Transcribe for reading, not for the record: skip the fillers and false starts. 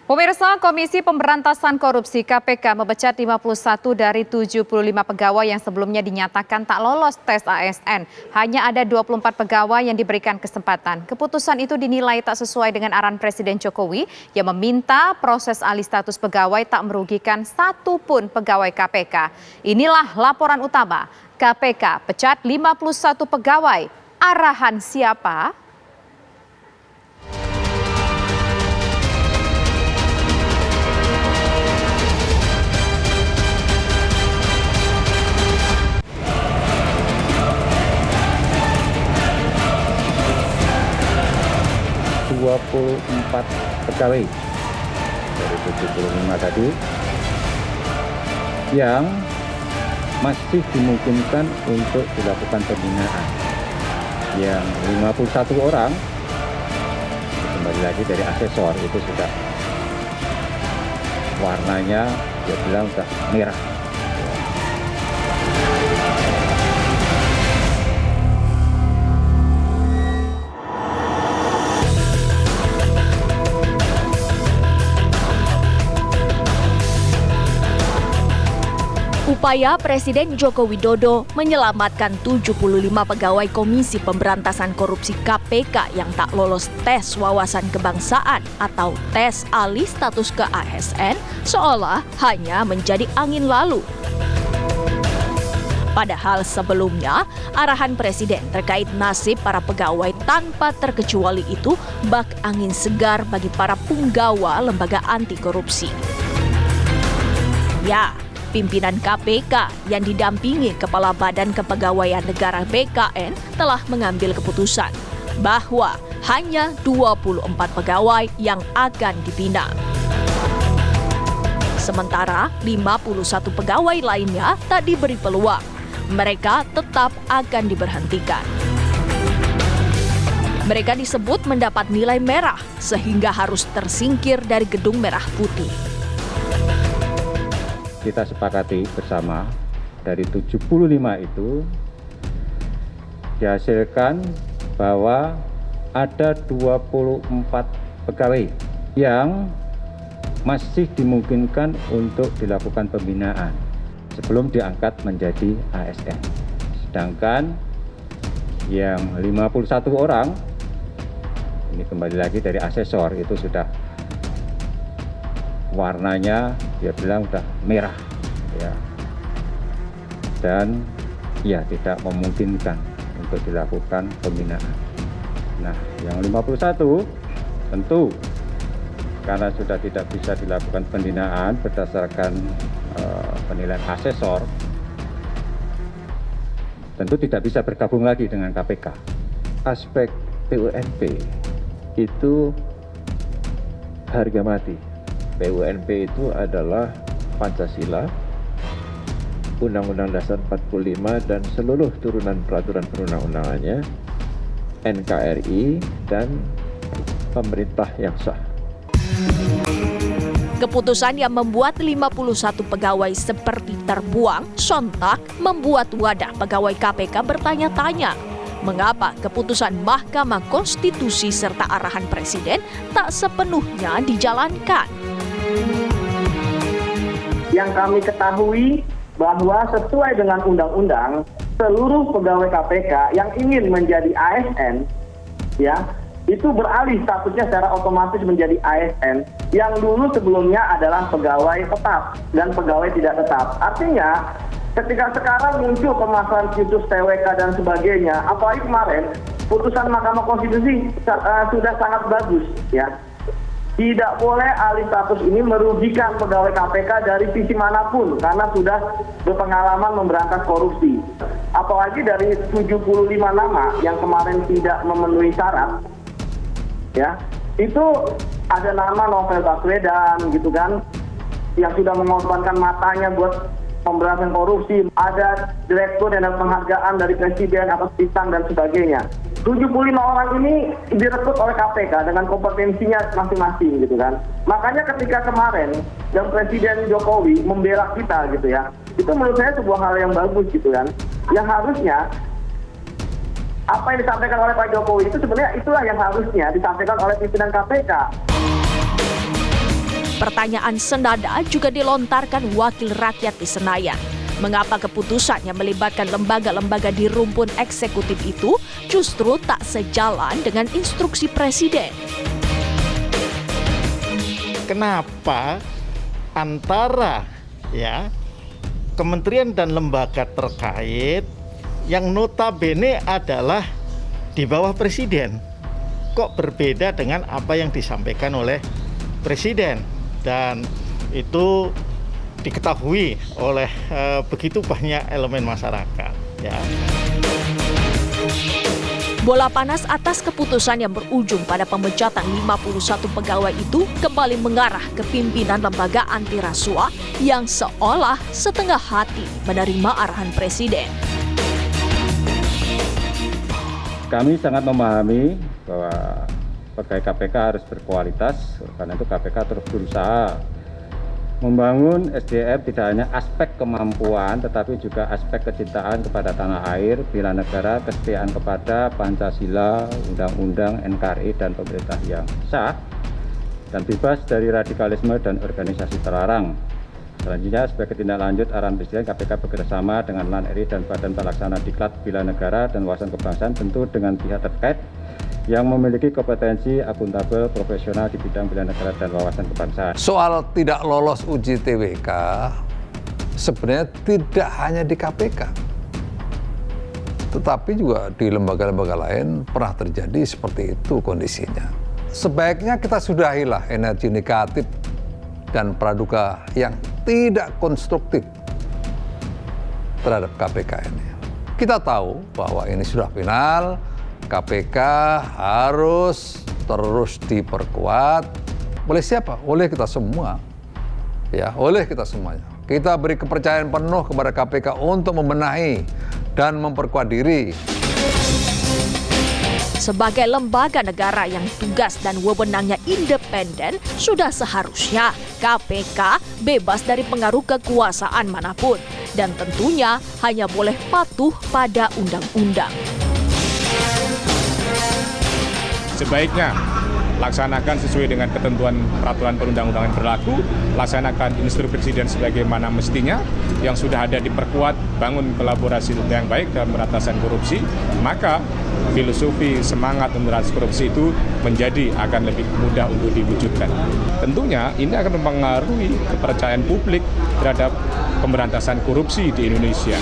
Pemirsa, Komisi Pemberantasan Korupsi KPK memecat 51 dari 75 pegawai yang sebelumnya dinyatakan tak lolos tes ASN. Hanya ada 24 pegawai yang diberikan kesempatan. Keputusan itu dinilai tak sesuai dengan arahan Presiden Jokowi yang meminta proses alih status pegawai tak merugikan satupun pegawai KPK. Inilah laporan utama. KPK pecat 51 pegawai. Arahan siapa? Empat pegawai dari 75 tadi yang masih dimungkinkan untuk dilakukan pembinaan. Yang 51 orang kembali lagi dari asesor itu sudah warnanya dia bilang sudah merah. Upaya Presiden Joko Widodo menyelamatkan 75 pegawai Komisi Pemberantasan Korupsi KPK yang tak lolos tes wawasan kebangsaan atau tes alih status ke ASN seolah hanya menjadi angin lalu. Padahal sebelumnya, arahan Presiden terkait nasib para pegawai tanpa terkecuali itu bak angin segar bagi para punggawa lembaga anti korupsi. Ya, pimpinan KPK yang didampingi Kepala Badan Kepegawaian Negara BKN telah mengambil keputusan bahwa hanya 24 pegawai yang akan dibina. Sementara 51 pegawai lainnya tak diberi peluang. Mereka tetap akan diberhentikan. Mereka disebut mendapat nilai merah sehingga harus tersingkir dari Gedung Merah Putih. Kita sepakati bersama dari 75 itu dihasilkan bahwa ada 24 pegawai yang masih dimungkinkan untuk dilakukan pembinaan sebelum diangkat menjadi ASN. Sedangkan yang 51 orang ini kembali lagi dari asesor itu sudah warnanya dia bilang sudah merah ya, dan ya tidak memungkinkan untuk dilakukan pembinaan. Nah, yang 51 tentu karena sudah tidak bisa dilakukan pembinaan berdasarkan penilaian asesor, tentu tidak bisa bergabung lagi dengan KPK. Aspek PUNP itu harga mati. PUNP itu adalah Pancasila, Undang-Undang Dasar 45 dan seluruh turunan peraturan perundang-undangannya, NKRI, dan pemerintah yang sah. Keputusan yang membuat 51 pegawai seperti terbuang sontak membuat wadah pegawai KPK bertanya-tanya, mengapa keputusan Mahkamah Konstitusi serta arahan Presiden tak sepenuhnya dijalankan. Yang kami ketahui bahwa sesuai dengan undang-undang, seluruh pegawai KPK yang ingin menjadi ASN, ya, itu beralih statusnya secara otomatis menjadi ASN, yang dulu sebelumnya adalah pegawai tetap dan pegawai tidak tetap. Artinya, ketika sekarang muncul permasalahan situs TWK dan sebagainya, apalagi kemarin putusan Mahkamah Konstitusi sudah sangat bagus, ya. Tidak boleh alih status ini merugikan pegawai KPK dari sisi manapun karena sudah berpengalaman memberantas korupsi. Apalagi dari 75 nama yang kemarin tidak memenuhi syarat, ya, itu ada nama Novel Baswedan gitu kan, yang sudah mengorbankan matanya buat pemberantasan korupsi, ada direktur dan penghargaan dari Presiden atas pisang dan sebagainya. 75 orang ini direkrut oleh KPK dengan kompetensinya masing-masing gitu kan. Makanya ketika kemarin yang Presiden Jokowi membela kita gitu ya, itu menurut saya sebuah hal yang bagus gitu kan. Yang harusnya apa yang disampaikan oleh Pak Jokowi itu sebenarnya itulah yang harusnya disampaikan oleh pimpinan KPK. Pertanyaan senada juga dilontarkan wakil rakyat di Senayan. Mengapa keputusan yang melibatkan lembaga-lembaga di rumpun eksekutif itu justru tak sejalan dengan instruksi Presiden? Kenapa antara kementerian dan lembaga terkait yang notabene adalah di bawah Presiden kok berbeda dengan apa yang disampaikan oleh Presiden, dan itu diketahui oleh begitu banyak elemen masyarakat ya. Bola panas atas keputusan yang berujung pada pemecatan 51 pegawai itu kembali mengarah ke pimpinan lembaga anti rasuah yang seolah setengah hati menerima arahan Presiden. Kami sangat memahami bahwa pegawai KPK harus berkualitas, karena itu KPK terus berusaha membangun SDM tidak hanya aspek kemampuan, tetapi juga aspek kecintaan kepada tanah air, bela negara, kesetiaan kepada Pancasila, Undang-Undang, NKRI, dan pemerintah yang sah, dan bebas dari radikalisme dan organisasi terlarang. Selanjutnya, sebagai tindak lanjut arahan Presiden, KPK bekerjasama dengan LAN-RI dan Badan Pelaksana Diklat Bela Negara dan Wawasan Kebangsaan, tentu dengan pihak terkait yang memiliki kompetensi akuntabel profesional di bidang bela negara dan wawasan kebangsaan. Soal tidak lolos uji TWK sebenarnya tidak hanya di KPK, tetapi juga di lembaga-lembaga lain pernah terjadi seperti itu kondisinya. Sebaiknya kita sudahilah energi negatif dan praduga yang tidak konstruktif terhadap KPK ini. Kita tahu bahwa ini sudah final. KPK harus terus diperkuat oleh siapa? Oleh kita semua. Ya, oleh kita semuanya. Kita beri kepercayaan penuh kepada KPK untuk membenahi dan memperkuat diri. Sebagai lembaga negara yang tugas dan wewenangnya independen, sudah seharusnya KPK bebas dari pengaruh kekuasaan manapun dan tentunya hanya boleh patuh pada undang-undang. Sebaiknya laksanakan sesuai dengan ketentuan peraturan perundang-undangan berlaku, laksanakan instruksi Presiden sebagaimana mestinya, yang sudah ada diperkuat, bangun kolaborasi yang baik dalam pemberantasan korupsi, maka filosofi semangat pemberantasan korupsi itu akan lebih mudah untuk diwujudkan. Tentunya ini akan mempengaruhi kepercayaan publik terhadap pemberantasan korupsi di Indonesia.